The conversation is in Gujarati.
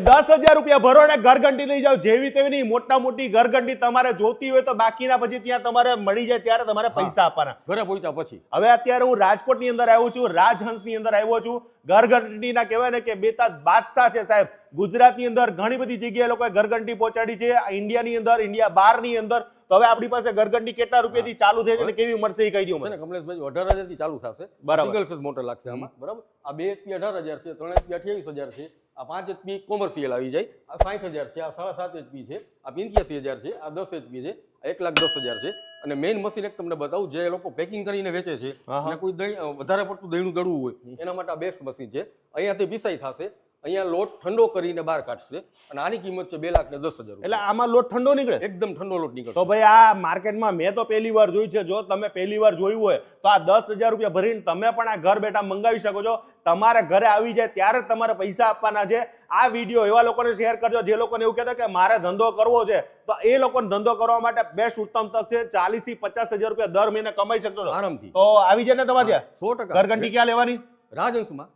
₹10,000 ભરો ને ઘરઘંટી લઈ જાઓ, જેવી તેવી મોટા મોટી ઘરઘંટી તમારે જોતી હોય તો બાકીના પછી ત્યાં તમારે મળી જાય ત્યારે તમારે પૈસા આપવાના ઘરે પહોંચ્યા પછી. હવે અત્યારે હું રાજકોટ ની અંદર આવ્યો છું, રાજહંસ ની અંદર આવ્યો છું. ઘરઘંટીના કહેવાય ને કે બેતા બાદશાહ છે સાહેબ. ગુજરાતની અંદર ઘણી બધી જગ્યાએ લોકોએ ઘરઘંટી પહોંચાડી છે, ઇન્ડિયાની અંદર, ઇન્ડિયા બહારની અંદર. તો હવે આપણી પાસે ઘરઘંટી કેટલા રૂપિયાથી ચાલુ થાય છે અને કેવી મળશે એ કહી દઉં મને. કમલેશભાઈ 18,000 થી ચાલુ થશે. સિંગલ ફેઝ મોટર લાગશે આમાં, બરાબર. આ 2 HP 18,000 છે, 3 HP 28,000 છે, આ 5 HP કોમર્શિયલ આવી જાય, આ 60,000 છે, આ 7.5 HP છે, આ 85,000 છે, આ 10 HP છે, આ 1,10,000 છે. અને મેઇન મશીન એક તમને બતાવું, જે લોકો પેકિંગ કરીને વેચે છે અને કોઈ વધારે પડતું દહીંનું દળવું હોય એના માટે આ બેસ્ટ મશીન છે. અહીંયાથી પીસાઈ થશે, અહીંયા લોટ ઠંડો કરીને બહાર કાઢશે અને આની કિંમત છે 2,10,000. એટલે આમાં લોટ ઠંડો નીકળે? એકદમ ઠંડો લોટ નીકળે. તો ભાઈ આ માર્કેટમાં મેં તો પહેલી વાર જોયું છે. જો તમે પહેલી વાર જોયું હોય તો આ ₹10,000 ભરીને તમે પણ આ ઘર બેઠા મંગાવી શકો છો. તમારે ઘરે આવી જાય ત્યારે તમારે પૈસા આપવાના છે. આ વિડીયો એવા લોકોને શેર કરજો જે લોકોને એવું કહેતા કે મારે ધંધો કરવો છે, તો એ લોકોને ધંધો કરવા માટે બેસ્ટ ઉત્તમ તક છે. 40,000 થી 50,000 દર મહિને કમાઈ શકશો આરામથી. તો આવી જાય ને તમારે ત્યાં 100%. ઘરઘંટી ક્યાં લેવાની? રાજહંસમાં.